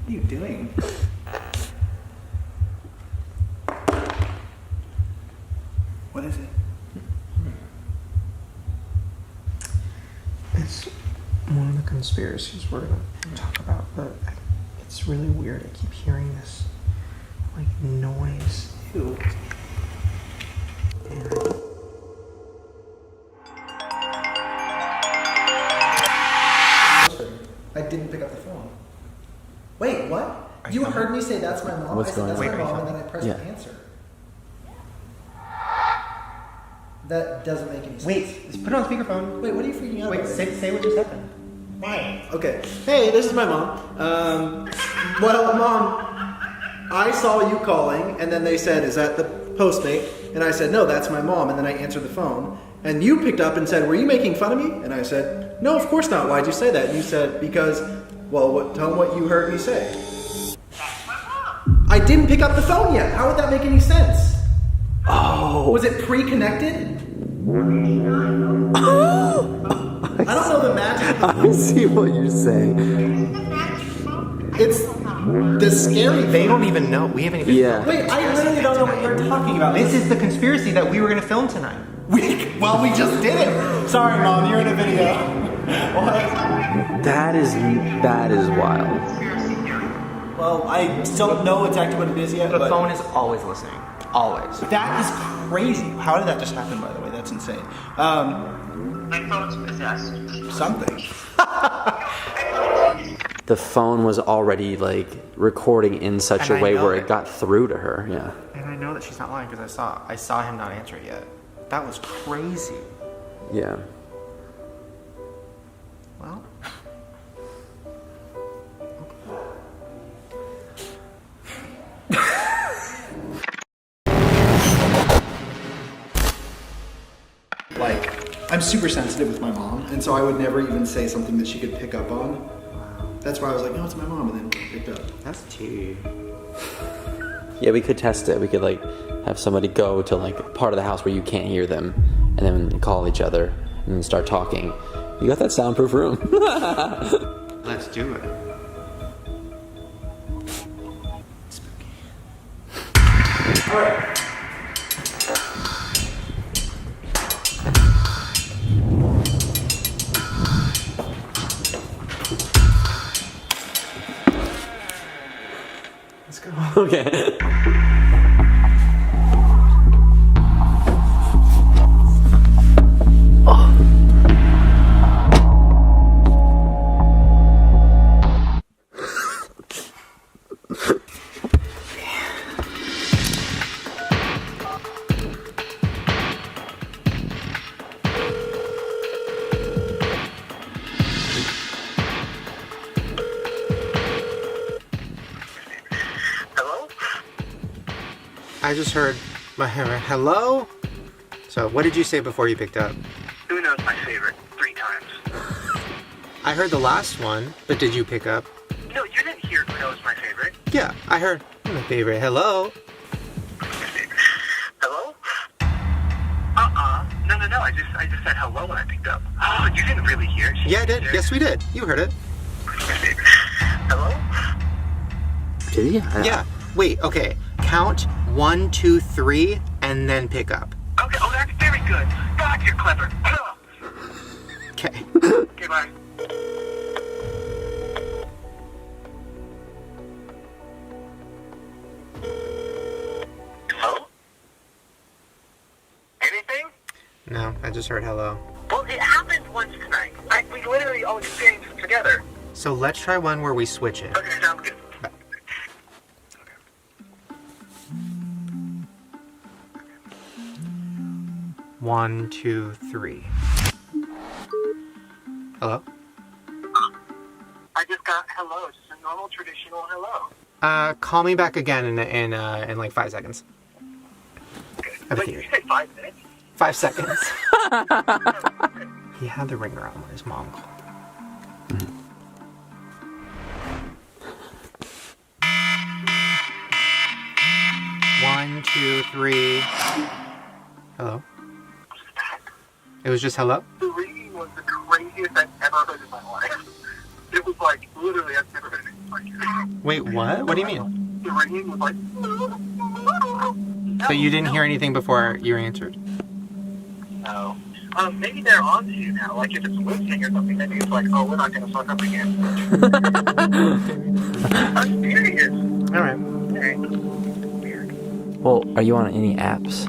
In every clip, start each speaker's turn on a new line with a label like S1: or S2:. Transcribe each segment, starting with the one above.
S1: What are you doing? What is it?
S2: It's one of the conspiracies we're gonna talk about, but it's really weird. I keep hearing this, like, noise.
S1: Ew.
S2: And
S1: I didn't pick up the phone. Wait, what? You heard me say that's my mom?
S3: What's
S1: I said
S3: going
S1: that's
S3: on?
S1: my
S3: Wait,
S1: mom, and then I pressed
S3: Yeah.
S1: answer. That doesn't make any sense.
S4: Wait, just put it on speakerphone.
S1: Wait, what are you freaking out
S4: Wait,
S1: about?
S4: say what just happened.
S1: Why? Okay. Hey, this is my mom. Well, Mom, I saw you calling, and then they said, is that the postmate? And I said, no, that's my mom. And then I answered the phone. And you picked up and said, were you making fun of me? And I said, no, of course not. Why'd you say that? And you said, because, well, tell them what you heard me say.
S5: That's my mom.
S1: I didn't pick up the phone yet. How would that make any sense?
S3: Oh.
S1: Was it pre-connected? I don't know the magic.
S3: I see what you're saying.
S5: It's the magic phone.
S1: It's the scary
S4: They
S1: thing.
S4: don't even know. We haven't even.
S3: Yeah.
S1: Wait, I literally don't know what you're talking about.
S4: This is the conspiracy that we were going to film tonight.
S1: We just did it. Sorry, Mom, you're in a video. What?
S3: That is wild.
S1: Well, I don't know exactly what it is yet,
S4: The
S1: but
S4: phone is always listening. Always.
S1: that is crazy. How did that just happen, by the way? That's insane.
S5: My phone's possessed.
S1: Something.
S3: The phone was already like recording in such
S4: And
S3: a
S4: I
S3: way
S4: know
S3: where
S4: it.
S3: it got through to her. Yeah.
S4: And I know that she's not lying because I saw him not answer it yet. That was crazy.
S3: Yeah.
S4: Well.
S1: Like, I'm super sensitive with my mom, and so I would never even say something that she could pick up on. That's why I was like, no, it's my mom, and then picked up.
S4: That's tea.
S3: Yeah, we could test it. We could like have somebody go to like part of the house where you can't hear them, and then call each other and then start talking. You got that soundproof room.
S4: Let's do it.
S1: All right.
S4: Let's go.
S3: Okay.
S5: Hello?
S4: I just heard my hello. So what did you say before you picked up?
S5: Uno's my favorite 3 times.
S4: I heard the last one, but did you pick up?
S5: No, you didn't hear Uno's my favorite.
S4: Yeah, I heard my favorite hello.
S5: Hello? No. I just said hello when I picked up. Oh, you didn't really hear it.
S4: Yeah, I did. Yes, we did. You heard it.
S5: Hello?
S3: Did he?
S4: Yeah. Wait. Okay. Count 1, 2, 3, and then pick up.
S5: Okay, oh, that's very good. God, you're clever.
S4: Okay.
S5: Okay, bye. Hello? Anything?
S4: No, I just heard hello.
S5: Well, it happened once tonight. We literally all experienced it together.
S4: So let's try one where we switch it.
S5: Okay, sounds good.
S4: 1, 2, 3. Hello?
S5: I just got hello. Just a normal, traditional hello.
S4: Call me back again in like 5 seconds. At the
S5: Wait, did you
S4: theater.
S5: say 5 minutes?
S4: 5 seconds. He had the ringer on when his mom called. One, two, three. Hello? It was just hello?
S5: The ringing was the craziest I've ever heard in my life. It was like, literally, I've never heard anything like it.
S4: Wait, what? What do you mean?
S5: The ringing was like.
S4: So you didn't hear anything before you answered?
S5: No. Maybe they're on to you now. Like, if it's listening or something, maybe it's like, oh, we're not going to fuck up again. I'm serious.
S4: Alright.
S5: Okay. Weird.
S3: Well, are you on any apps?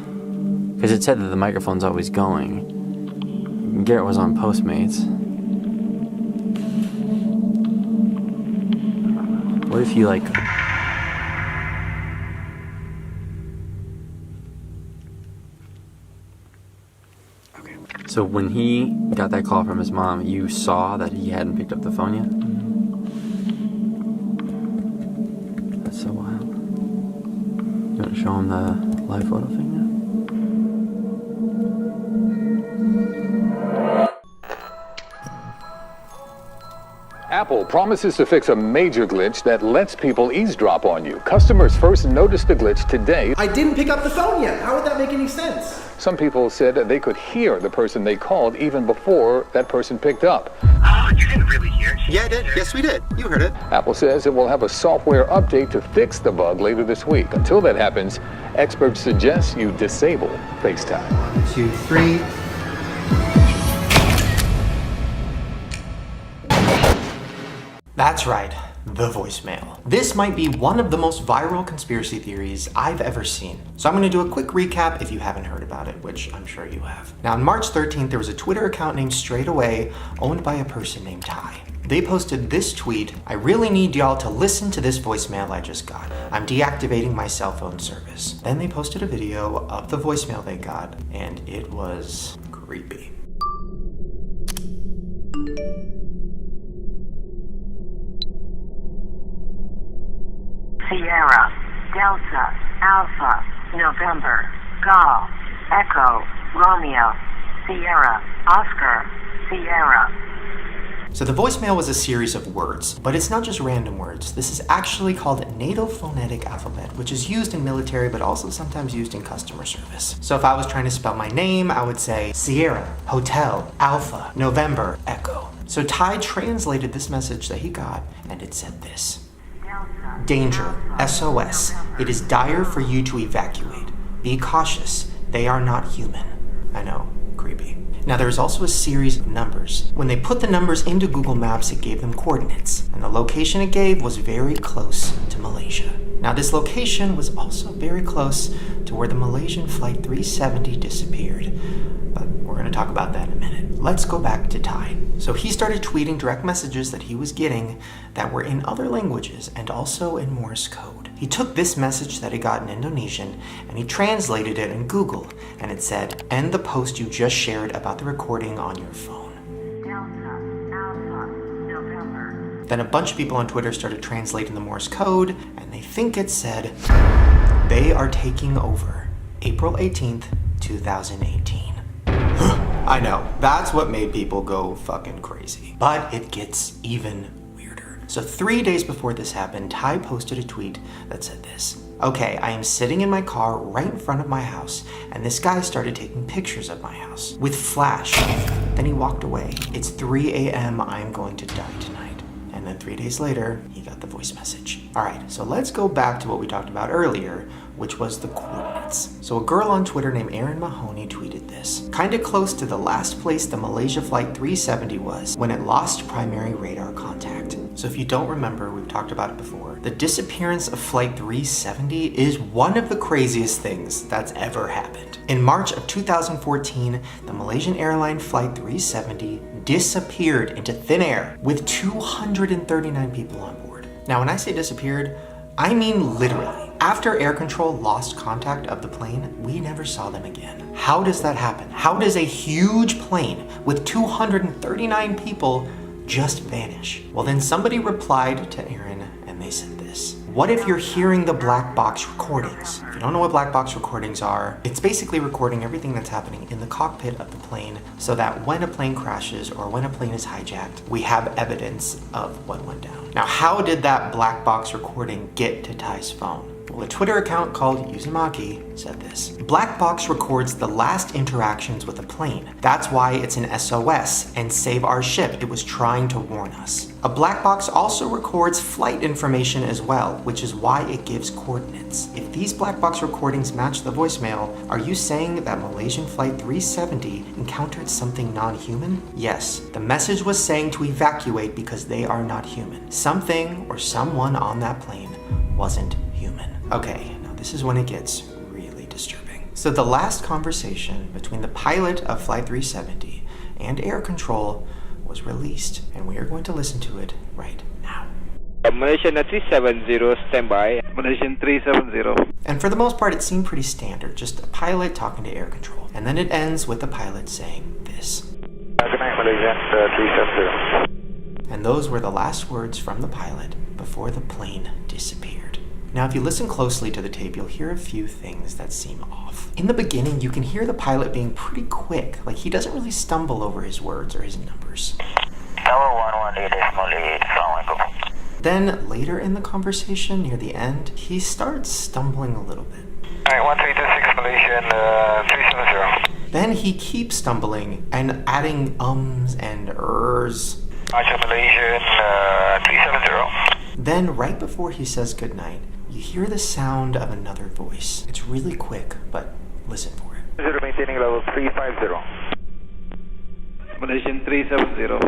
S3: Because it said that the microphone's always going. Garrett was on Postmates. What if you, like... Okay. So when he got that call from his mom, you saw that he hadn't picked up the phone yet? That's so wild. You want to show him the live photo thing now?
S6: Apple promises to fix a major glitch that lets people eavesdrop on you. Customers first noticed the glitch today.
S1: I didn't pick up the phone yet. How would that make any sense?
S6: Some people said that they could hear the person they called even before that person picked up.
S5: Oh, you didn't really hear it?
S4: Yeah, I did. Yes, we did. You heard it.
S6: Apple says it will have a software update to fix the bug later this week. Until that happens, experts suggest you disable FaceTime.
S4: 1, 2, 3. That's right, the voicemail. This might be one of the most viral conspiracy theories I've ever seen. So I'm gonna do a quick recap if you haven't heard about it, which I'm sure you have. Now on March 13th, there was a Twitter account named Straight Away, owned by a person named Ty. They posted this tweet: I really need y'all to listen to this voicemail I just got. I'm deactivating my cell phone service. Then they posted a video of the voicemail they got, and it was creepy.
S7: Sierra, Delta, Alpha, November, Golf, Echo, Romeo, Sierra, Oscar, Sierra.
S4: So the voicemail was a series of words, but it's not just random words. This is actually called NATO phonetic alphabet, which is used in military, but also sometimes used in customer service. So if I was trying to spell my name, I would say Sierra, Hotel, Alpha, November, Echo. So Ty translated this message that he got, and it said this: Danger, SOS. It is dire for you to evacuate. Be cautious. They are not human. I know, creepy. Now there's also a series of numbers. When they put the numbers into Google Maps, it gave them coordinates, and the location it gave was very close to Malaysia. Now this location was also very close to where the Malaysian Flight 370 disappeared, but we're going to talk about that in a minute. Let's go back to Ty. So he started tweeting direct messages that he was getting that were in other languages and also in Morse code. He took this message that he got in Indonesian and he translated it in Google, and it said, end the post you just shared about the recording on your phone.
S7: Delta, Alpha, November.
S4: Then a bunch of people on Twitter started translating the Morse code, and they think it said, they are taking over April 18th, 2018. I know, that's what made people go fucking crazy. But it gets even weirder. So 3 days before this happened, Ty posted a tweet that said this: okay, I am sitting in my car right in front of my house, and this guy started taking pictures of my house with flash. Then he walked away. It's 3 a.m. I am going to die tonight. And then 3 days later, he got the voice message. All right, so let's go back to what we talked about earlier, which was the coordinates. So a girl on Twitter named Erin Mahoney tweeted this: kinda close to the last place the Malaysia Flight 370 was when it lost primary radar contact. So if you don't remember, we've talked about it before, the disappearance of Flight 370 is one of the craziest things that's ever happened. In March of 2014, the Malaysian airline Flight 370 disappeared into thin air with 239 people on board. Now when I say disappeared, I mean literally. After air control lost contact of the plane, we never saw them again. How does that happen? How does a huge plane with 239 people just vanish? Well, then somebody replied to Aaron and they said this: what if you're hearing the black box recordings? If you don't know what black box recordings are, it's basically recording everything that's happening in the cockpit of the plane so that when a plane crashes or when a plane is hijacked, we have evidence of what went down. Now, how did that black box recording get to Ty's phone? Well, a Twitter account called Uzumaki said this. Black box records the last interactions with a plane. That's why it's an SOS and save our ship. It was trying to warn us. A black box also records flight information as well, which is why it gives coordinates. If these black box recordings match the voicemail, are you saying that Malaysian Flight 370 encountered something non-human? Yes, the message was saying to evacuate because they are not human. Something or someone on that plane wasn't human. Okay, now this is when it gets really disturbing. So the last conversation between the pilot of Flight 370 and air control was released, and we are going to listen to it right now.
S8: Malaysian 370, standby. Malaysian 370.
S4: And for the most part, it seemed pretty standard, just a pilot talking to air control. And then it ends with the pilot saying this.
S8: Good night, Malaysian 370.
S4: And those were the last words from the pilot before the plane disappeared. Now, if you listen closely to the tape, you'll hear a few things that seem off. In the beginning, you can hear the pilot being pretty quick, like he doesn't really stumble over his words or his numbers.
S5: Tower 118.8, Assalamualaikum.
S4: Then, later in the conversation, near the end, he starts stumbling a little bit.
S8: Alright, 1326 Malaysian 370.
S4: Then he keeps stumbling and adding ums and ers.
S8: Roger, Malaysian 370.
S4: Then, right before he says goodnight, you hear the sound of another voice. It's really quick, but listen for it.
S8: Zero, maintaining level 350. Malaysian 370.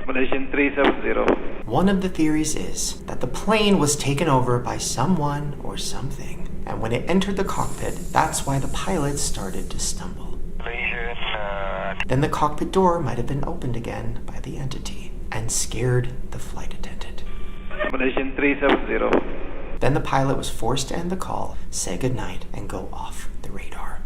S8: Malaysian 370.
S4: One of the theories is that the plane was taken over by someone or something, and when it entered the cockpit, that's why the pilot started to stumble.
S8: Malaysian
S4: Then the cockpit door might have been opened again by the entity and scared the flight attendant.
S8: Malaysian 370.
S4: Then the pilot was forced to end the call, say goodnight, and go off the radar.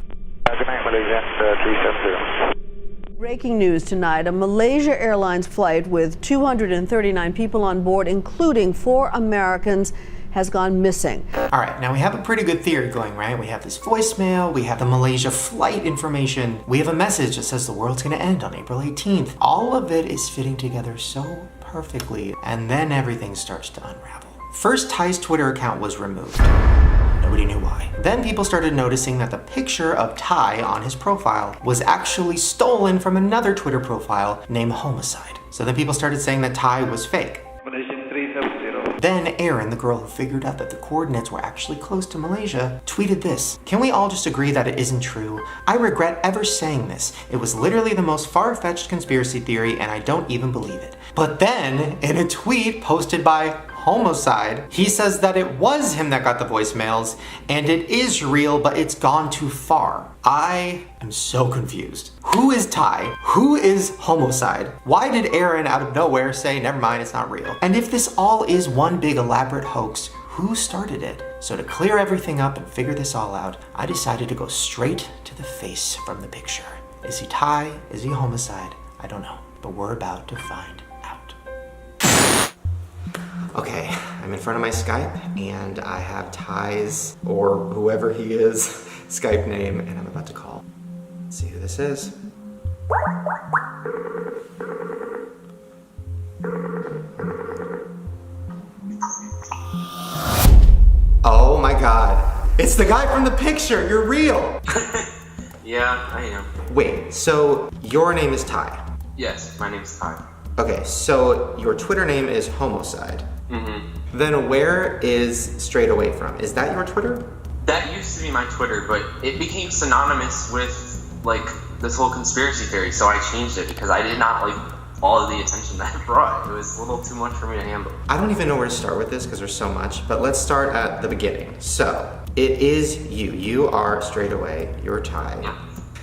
S8: Good night, Malaysian 370.
S9: Breaking news tonight, a Malaysia Airlines flight with 239 people on board, including 4 Americans, has gone missing.
S4: All right, now we have a pretty good theory going, right? We have this voicemail, we have the Malaysia flight information, we have a message that says the world's gonna end on April 18th. All of it is fitting together so perfectly, and then everything starts to unravel. First, Ty's Twitter account was removed. Nobody knew why. Then people started noticing that the picture of Ty on his profile was actually stolen from another Twitter profile named Homicide. So then people started saying that Ty was fake.
S8: Malaysian 370.
S4: Then Erin, the girl who figured out that the coordinates were actually close to Malaysia, tweeted this. Can we all just agree that it isn't true? I regret ever saying this. It was literally the most far-fetched conspiracy theory and I don't even believe it. But then, in a tweet posted by Homicide, he says that it was him that got the voicemails and it is real, but it's gone too far. I am so confused. Who is Ty? Who is Homicide? Why did Erin out of nowhere say, never mind, it's not real? And if this all is one big elaborate hoax, who started it? So to clear everything up and figure this all out, I decided to go straight to the face from the picture. Is he Ty? Is he Homicide? I don't know, but we're about to find out. Okay, I'm in front of my Skype and I have Ty's, or whoever he is, Skype name, and I'm about to call. Let's see who this is. Oh my god, it's the guy from the picture, you're real!
S10: Yeah, I am.
S4: Wait, so your name is Ty?
S10: Yes, my name's Ty.
S4: Okay, so your Twitter name is Homicide.
S10: Mm-hmm.
S4: Then where is Straight Away from? Is that your Twitter?
S10: That used to be my Twitter, but it became synonymous with, like, this whole conspiracy theory, so I changed it because I did not like all of the attention that it brought. It was a little too much for me to handle.
S4: I don't even know where to start with this because there's so much, but let's start at the beginning. So, it is you. You are Straight Away. You're Ty.
S10: Yeah.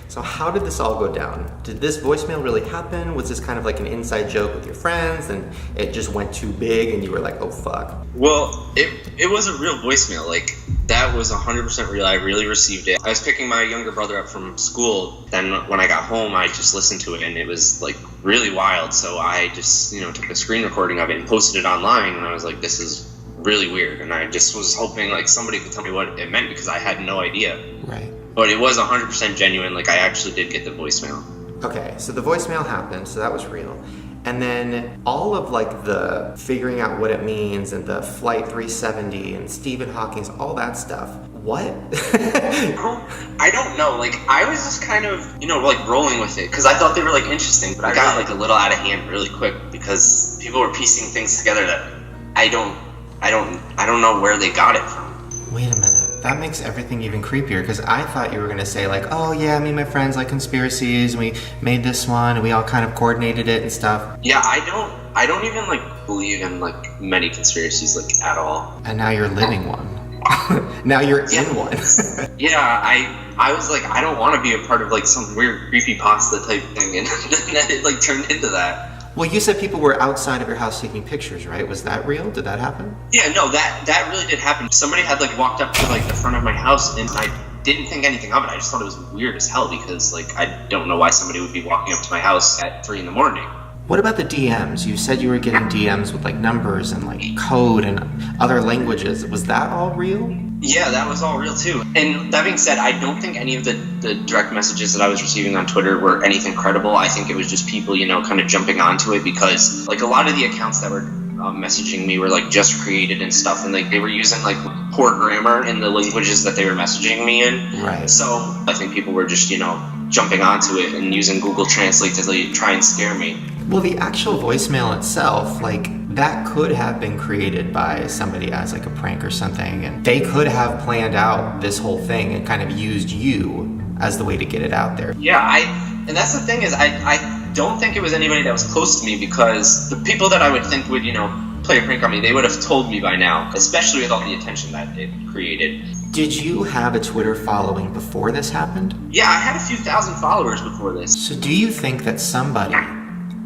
S4: So how did this all go down? Did this voicemail really happen? Was this kind of like an inside joke with your friends and it just went too big and you were like, oh fuck?
S10: Well, it was a real voicemail. Like, that was 100% real. I really received it. I was picking my younger brother up from school. Then when I got home, I just listened to it and it was like really wild. So I just, took a screen recording of it and posted it online. And I was like, this is really weird. And I just was hoping like somebody could tell me what it meant because I had no idea.
S4: Right.
S10: But it was 100% genuine. Like, I actually did get the voicemail.
S4: Okay, so the voicemail happened, so that was real. And then all of like the figuring out what it means and the Flight 370 and Stephen Hawking's, all that stuff. What?
S10: I don't know. Like, I was just kind of, like rolling with it because I thought they were like interesting, but I got like a little out of hand really quick because people were piecing things together that I don't know where they got it from.
S4: Wait a minute. That makes everything even creepier because I thought you were going to say like, oh yeah, me and my friends like conspiracies and we made this one and we all kind of coordinated it and stuff.
S10: Yeah, I don't even like believe in like many conspiracies like at all.
S4: And now you're living one. Now you're in one.
S10: Yeah, I was like, I don't want to be a part of like some weird creepypasta type thing, and then it like turned into that.
S4: Well, you said people were outside of your house taking pictures, right? Was that real? Did that happen?
S10: Yeah, no, that really did happen. Somebody had like walked up to like the front of my house, and I didn't think anything of it. I just thought it was weird as hell because like I don't know why somebody would be walking up to my house at 3 a.m.
S4: What about the DMs? You said you were getting DMs with like numbers and like code and other languages. Was that all real?
S10: Yeah, that was all real too. And that being said, I don't think any of the direct messages that I was receiving on Twitter were anything credible. I think it was just people, kind of jumping onto it because like a lot of the accounts that were messaging me were like just created and stuff, and like they were using like poor grammar in the languages that they were messaging me in.
S4: Right.
S10: So I think people were just, jumping onto it and using Google Translate to like, try and scare me.
S4: Well, the actual voicemail itself, like, that could have been created by somebody as like a prank or something, and they could have planned out this whole thing and kind of used you as the way to get it out there.
S10: Yeah, and that's the thing is, I don't think it was anybody that was close to me because the people that I would think would, play a prank on me, they would have told me by now, especially with all the attention that it created.
S4: Did you have a Twitter following before this happened?
S10: Yeah, I had a few thousand followers before this.
S4: So do you think that somebody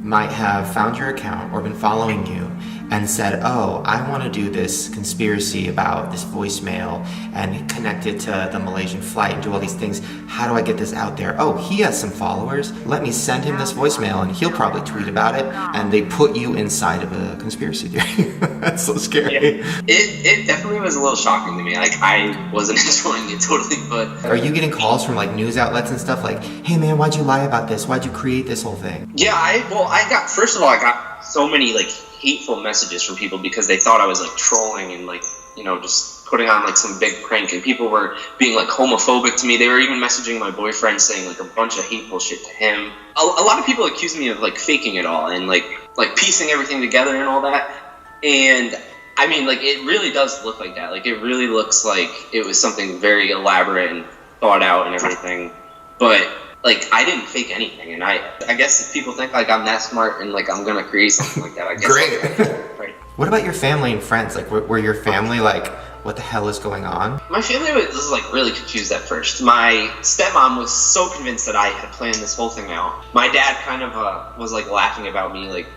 S4: might have found your account or been following you and said, oh, I want to do this conspiracy about this voicemail and connect it to the Malaysian flight and do all these things. How do I get this out there? Oh, he has some followers. Let me send him this voicemail and he'll probably tweet about it. And they put you inside of a conspiracy theory. That's so scary.
S10: Yeah. It definitely was a little shocking to me. Like, I wasn't enjoying it totally, but...
S4: Are you getting calls from like news outlets and stuff like, hey man, why'd you lie about this? Why'd you create this whole thing?
S10: Yeah, I got so many like hateful messages from people because they thought I was like trolling and like, just putting on like some big prank, and people were being like homophobic to me. They were even messaging my boyfriend saying like a bunch of hateful shit to him. A lot of people accused me of like faking it all and like piecing everything together and all that. And I mean, like, it really does look like that. Like, it really looks like it was something very elaborate and thought out and everything. But like, I didn't fake anything, and I guess if people think like I'm that smart and like I'm gonna create something like that, I guess.
S4: Great.
S10: Right.
S4: What about your family and friends? Like, were your family like, what the hell is going on?
S10: My family was like really confused at first. My stepmom was so convinced that I had planned this whole thing out. My dad kind of was like laughing about me, like,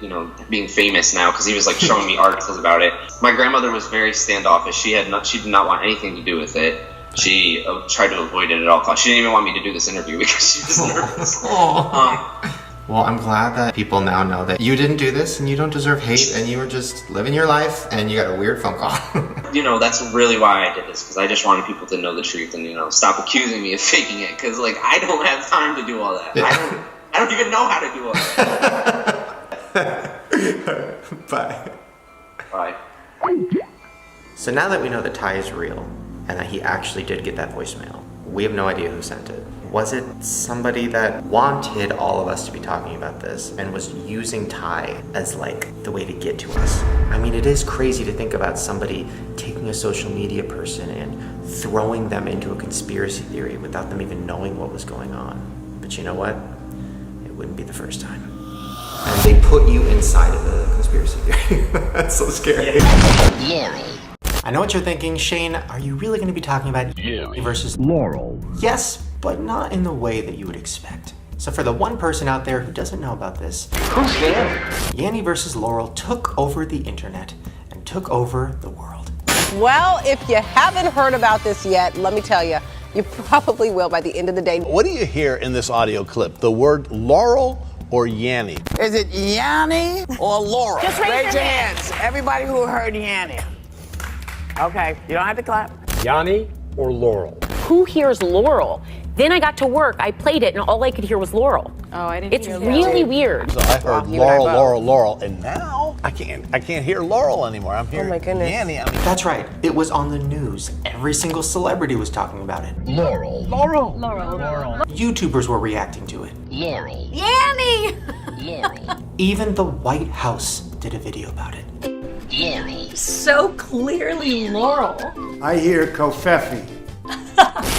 S10: being famous now, because he was like showing me articles about it. My grandmother was very standoffish. She did not want anything to do with it. She tried to avoid it at all costs. She didn't even want me to do this interview because she was nervous.
S4: Well, I'm glad that people now know that you didn't do this and you don't deserve hate and you were just living your life and you got a weird phone call.
S10: That's really why I did this, because I just wanted people to know the truth and, stop accusing me of faking it, because, like, I don't have time to do all that. Yeah. I don't even know how to do all that.
S4: Bye.
S10: Bye.
S4: So now that we know that Ty is real and that he actually did get that voicemail, we have no idea who sent it. Was it somebody that wanted all of us to be talking about this and was using Ty as like the way to get to us? I mean, it is crazy to think about somebody taking a social media person and throwing them into a conspiracy theory without them even knowing what was going on. But you know what? It wouldn't be the first time. And they put you inside of a conspiracy theory. That's so scary.
S11: Laurel.
S4: I know what you're thinking, Shane. Are you really going to be talking about Yanny versus Laurel? Yes, but not in the way that you would expect. So for the one person out there who doesn't know about this,
S11: who's Yanny?
S4: Yanny versus Laurel took over the internet and took over the world.
S12: Well, if you haven't heard about this yet, let me tell you, you probably will by the end of the day.
S13: What do you hear in this audio clip? The word Laurel or Yanny?
S14: Is it Yanny or Laurel?
S12: Just raise your
S14: hands. Everybody who heard Yanny. Okay, you don't have to clap.
S15: Yanny or Laurel?
S16: Who hears Laurel?
S11: Then I got to work, I played it, and all I could hear was Laurel.
S12: Oh, I didn't
S11: It's
S12: hear that.
S11: really weird.
S13: So I heard
S12: you and I
S13: Laurel,
S12: both.
S13: Laurel, Laurel, and now I can't hear Laurel anymore. I'm hearing
S12: my goodness.
S13: Yanny. I mean,
S4: That's right, it was on the news. Every single celebrity was talking about it.
S13: Laurel, Laurel, Laurel,
S4: YouTubers were reacting to it.
S13: Laurel,
S11: Yanny!
S13: Laurel,
S4: Even the White House did a video about it.
S13: Laurel.
S11: So clearly Laurel.
S15: I hear Kofefi.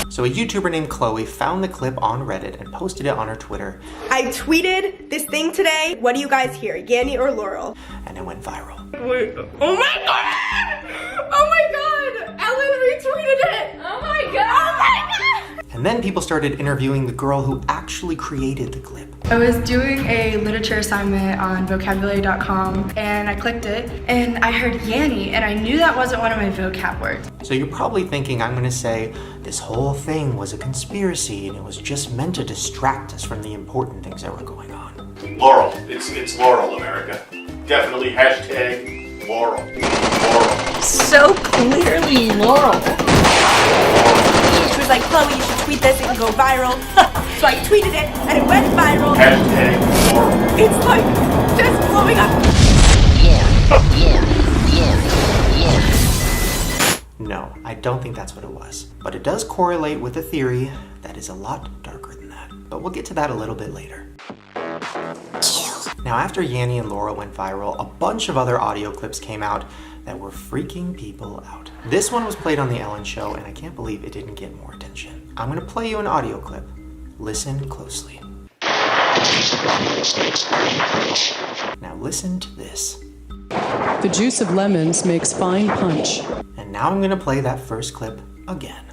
S4: So a YouTuber named Chloe found the clip on Reddit and posted it on her Twitter,
S16: I tweeted this thing today. What do you guys hear, Yanny or Laurel?
S4: and it went viral.
S16: Wait, oh my god! Oh my god! Ellen retweeted it! Oh my god! Oh my god!
S4: And then people started interviewing the girl who actually created the clip.
S17: I was doing a literature assignment on vocabulary.com and I clicked it and I heard Yanny and I knew that wasn't one of my vocab words.
S4: So you're probably thinking I'm gonna say this whole thing was a conspiracy and it was just meant to distract us from the important things that were going on.
S18: Laurel. It's Laurel, America. Definitely hashtag Laurel. Laurel.
S11: So clearly Laurel.
S16: She was like, Chloe, you should tweet this, it can go viral. So I tweeted it and it went viral.
S18: Hashtag Laurel.
S16: It's like just blowing up.
S4: No, I don't think that's what it was. But it does correlate with a theory that is a lot darker than that. But we'll get to that a little bit later. Now, after Yanny and Laurel went viral, a bunch of other audio clips came out that were freaking people out. This one was played on The Ellen Show, and I can't believe it didn't get more attention. I'm gonna play you an audio clip. Listen closely. Now listen to this.
S19: The juice of lemons makes fine punch.
S4: And now I'm gonna play that first clip again.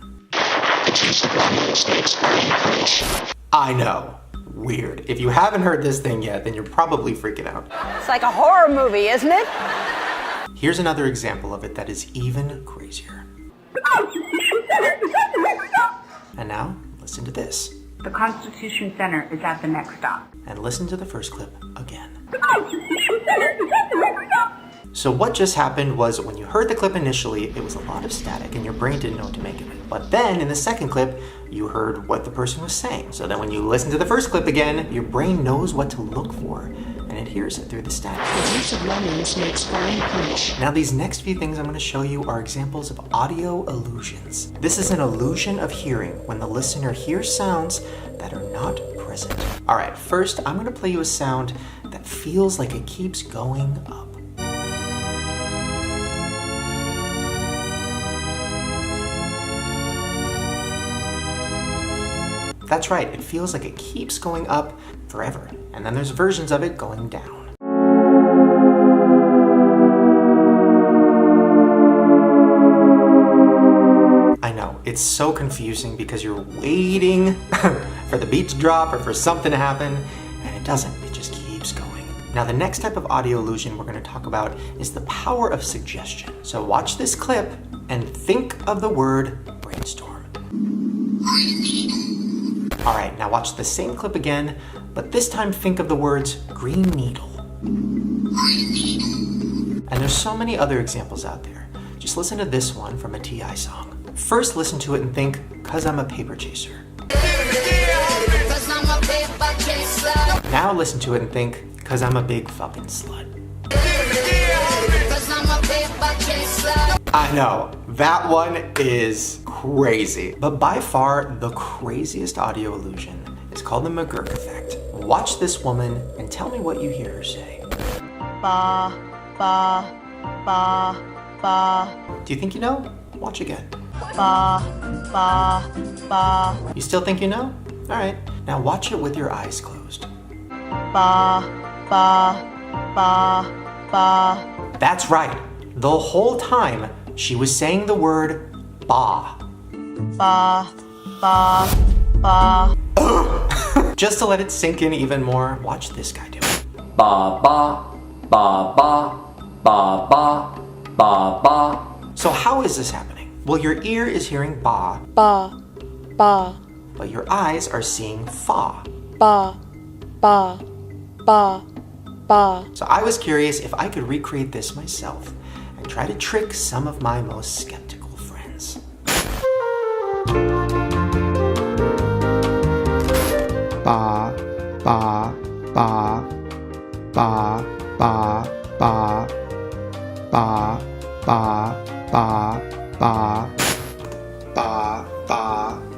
S4: I know. Weird. If you haven't heard this thing yet, then you're probably freaking out.
S12: It's like a horror movie, isn't it?
S4: Here's another example of it that is even crazier. And now, listen to this.
S7: The Constitution Center is at the next stop.
S4: And listen to the first clip again. So what just happened was when you heard the clip initially, it was a lot of static and your brain didn't know what to make of it. But then in the second clip, you heard what the person was saying. So then when you listen to the first clip again, your brain knows what to look for and it hears it through the static.
S19: The juice of lemons makes fine punch.
S4: Now these next few things I'm going to show you are examples of audio illusions. This is an illusion of hearing when the listener hears sounds that are not present. Alright, first I'm going to play you a sound that feels like it keeps going up. That's right, it feels like it keeps going up forever. And then there's versions of it going down. I know, it's so confusing because you're waiting for the beat to drop or for something to happen, and it doesn't, it just keeps going. Now the next type of audio illusion we're going to talk about is the power of suggestion. So watch this clip and think of the word brainstorm. Alright, now watch the same clip again, but this time think of the words green needle. And there's so many other examples out there. Just listen to this one from a T.I. song. First listen to it and think, 'cause I'm a paper chaser. Now listen to it and think, 'cause I'm a big fucking slut. I know, that one is crazy. But by far, the craziest audio illusion is called the McGurk effect. Watch this woman and tell me what you hear her say.
S16: Ba, ba, ba, ba.
S4: Do you think you know? Watch again.
S16: Ba, ba, ba.
S4: You still think you know? Alright, now watch it with your eyes closed.
S16: Ba, ba, ba, ba.
S4: That's right. The whole time, she was saying the word ba.
S16: Ba, ba, ba.
S4: Just to let it sink in even more, watch this guy do it.
S3: Ba ba ba ba ba ba ba ba.
S4: So how is this happening? Well, your ear is hearing ba,
S17: Ba, ba,
S4: but your eyes are seeing fa.
S17: ba, ba, ba, ba.
S4: So I was curious if I could recreate this myself and try to trick some of my most skeptical friends. ba, ba, ba, ba, ba, ba, ba, ba, ba, ba, ba, ba,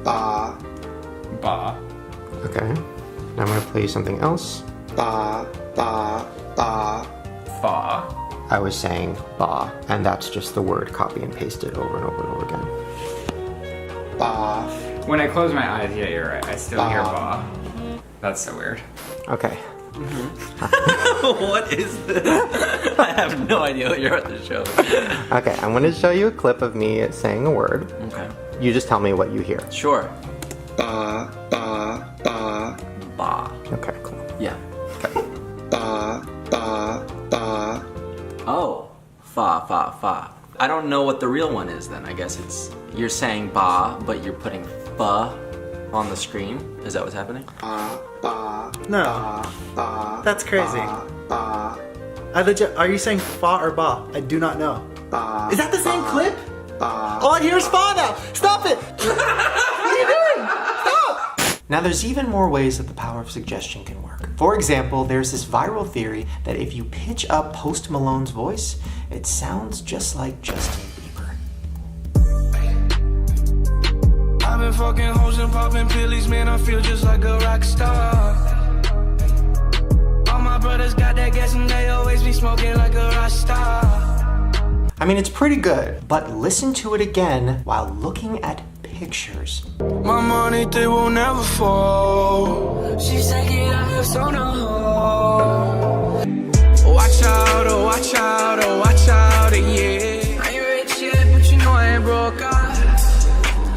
S4: ba.
S20: Ba.
S4: Okay. Now I'm gonna play you something else. Ba, ba, ba.
S20: Fa.
S4: I was saying ba, and that's just the word copy and pasted over and over and over again. Ba.
S20: When I close my eyes, yeah, you're right. I still hear ba. That's so weird.
S4: Okay.
S3: What is this? I have no idea what you're at the show.
S4: Okay, I'm gonna show you a clip of me saying a word.
S3: Okay.
S4: You just tell me what you hear.
S3: Sure.
S4: Ba, ba, ba.
S3: Ba.
S4: Okay, cool.
S3: Yeah.
S4: Okay. Ba, ba, ba.
S3: Oh. Fa, fa, fa. I don't know what the real one is then. I guess it's, you're saying ba, but you're putting fa on the screen. Is that what's happening?
S4: Ba, ba,
S1: No.
S4: ba, ba.
S1: That's crazy.
S4: Ba, ba,
S1: I legit, are you saying fa or ba? I do not know.
S4: ba.
S1: Is that the same clip?
S4: Ba.
S1: All I hear is fa now. Stop it. What are you doing? Stop.
S4: Now there's even more ways that the power of suggestion can work. For example, there's this viral theory that if you pitch up Post Malone's voice, it sounds just like Justin Bieber.
S21: I've been fucking hoes and popping pillies, man, I feel just like a rock star. All my brothers got that gas and they always be smoking like a rock star.
S4: I mean, it's pretty good, but listen to it again while looking at pictures.
S21: My money, they will never fall. She's taking out her son on watch out, oh watch out, oh watch out, yeah. I ain't rich yet, but you know I ain't broke out.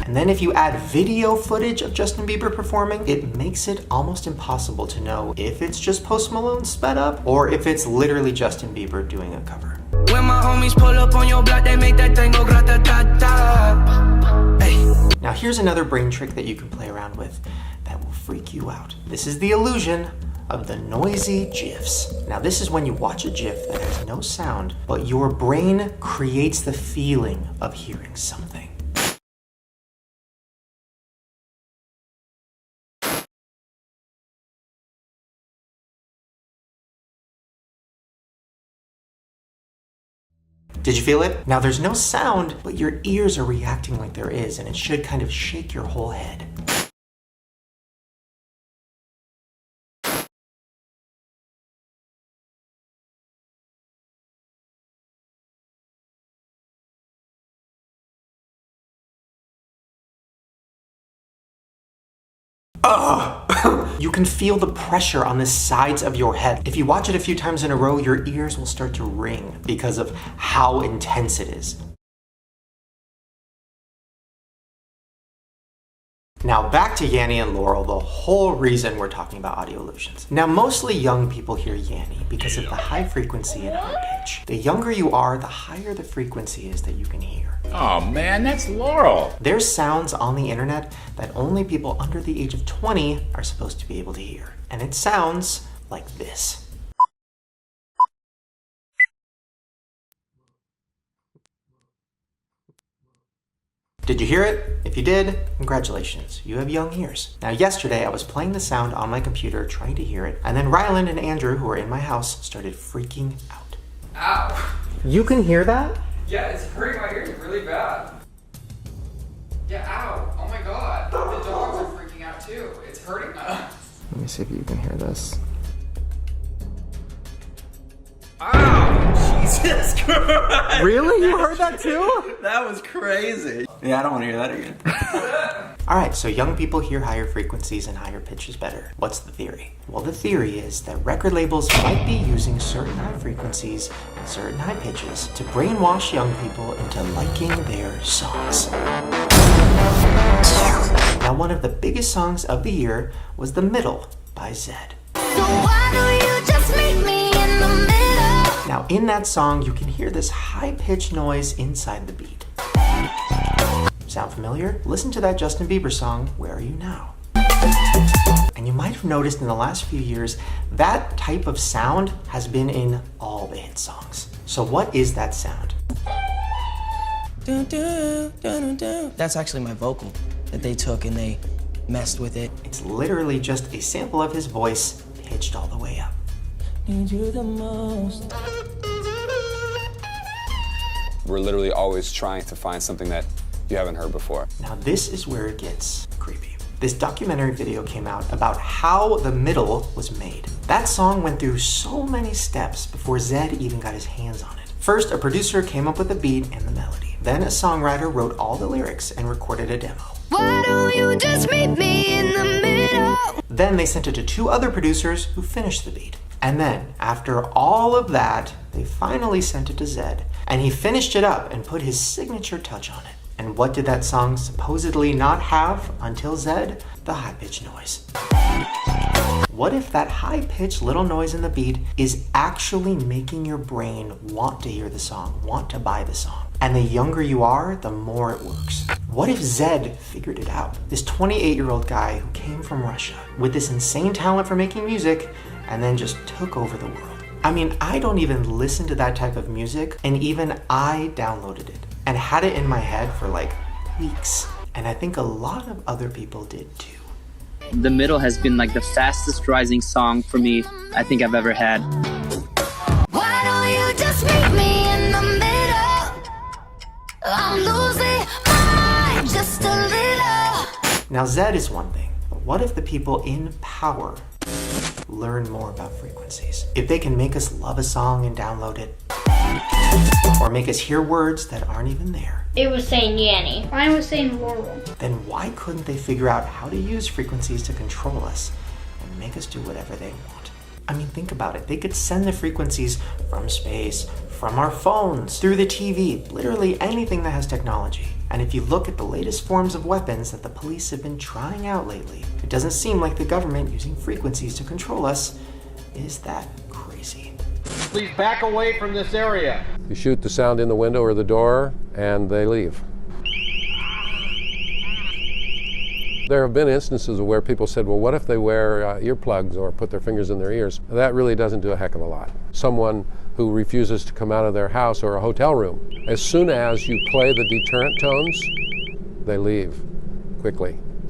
S4: And then if you add video footage of Justin Bieber performing, it makes it almost impossible to know if it's just Post Malone sped up or if it's literally Justin Bieber doing a cover.
S21: When my homies pull up on your block, they make that thing go grata-ta-ta. Hey.
S4: Now here's another brain trick that you can play around with that will freak you out. This is the illusion of the noisy GIFs. Now this is when you watch a GIF that has no sound, but your brain creates the feeling of hearing something. Did you feel it? Now there's no sound, but your ears are reacting like there is, and it should kind of shake your whole head. You can feel the pressure on the sides of your head. If you watch it a few times in a row, your ears will start to ring because of how intense it is. Now back to Yanny and Laurel, the whole reason we're talking about audio illusions. Now mostly young people hear Yanny because of the high frequency and high pitch. The younger you are, the higher the frequency is that you can hear.
S20: Oh man, that's Laurel.
S4: There's sounds on the internet that only people under the age of 20 are supposed to be able to hear. And it sounds like this. Did you hear it? If you did, congratulations, you have young ears. Now yesterday I was playing the sound on my computer trying to hear it, and then Ryland and Andrew, who are in my house, started freaking out.
S20: Ow.
S4: You can hear that?
S20: Yeah, it's hurting my ears really bad. Yeah, ow. Oh my god. The dogs are freaking out too. It's hurting them.
S4: Let me see if you can hear this.
S3: Ow! Jesus Christ!
S4: Really? You heard that too?
S3: That was crazy. Yeah, I don't want to hear that again.
S4: Alright, so young people hear higher frequencies and higher pitches better. What's the theory? Well, the theory is that record labels might be using certain high frequencies and certain high pitches to brainwash young people into liking their songs. Now, one of the biggest songs of the year was The Middle by Zedd.
S22: So why don't you just meet me in the middle?
S4: Now, in that song, you can hear this high-pitched noise inside the beat. Sound familiar? Listen to that Justin Bieber song, Where Are You Now? And you might have noticed in the last few years, that type of sound has been in all the hit songs. So what is that sound?
S23: That's actually my vocal that they took and they
S2: messed with it.
S4: It's literally just a sample of his voice pitched all the way up.
S2: Need you the most.
S6: We're literally always trying to find something that you haven't heard before.
S4: Now this is where it gets creepy. This documentary video came out about how The Middle was made. That song went through so many steps before Zed even got his hands on it. First, a producer came up with the beat and the melody. Then a songwriter wrote all the lyrics and recorded a demo.
S22: Why don't you just meet me in the middle?
S4: Then they sent it to 2 other producers who finished the beat. And then, after all of that, they finally sent it to Zed, and he finished it up and put his signature touch on it. And what did that song supposedly not have until Zed? The high-pitched noise. What if that high-pitched little noise in the beat is actually making your brain want to hear the song, want to buy the song? And the younger you are, the more it works. What if Zed figured it out? This 28-year-old guy who came from Russia with this insane talent for making music and then just took over the world. I mean, I don't even listen to that type of music, and even I downloaded it and had it in my head for like weeks. And I think a lot of other people did too.
S23: The Middle has been like the fastest rising song for me I think I've ever had.
S22: Why don't you just meet me in the middle? I'm losing my mind just a little.
S4: Now Zed is one thing, but what if the people in power learn more about frequencies? If they can make us love a song and download it, or make us hear words that aren't even there.
S24: It was saying Yanny. Mine was saying Laurel.
S4: Then why couldn't they figure out how to use frequencies to control us and make us do whatever they want? I mean, think about it. They could send the frequencies from space, from our phones, through the TV, literally anything that has technology. And if you look at the latest forms of weapons that the police have been trying out lately, it doesn't seem like the government using frequencies to control us is that crazy.
S25: Please back away from this area. You shoot the sound in the window or the door, and they leave. There have been instances where people said, well, what if they wear earplugs or put their fingers in their ears? That really doesn't do a heck of a lot. Someone who refuses to come out of their house or a hotel room, as soon as you play the deterrent tones, they leave quickly.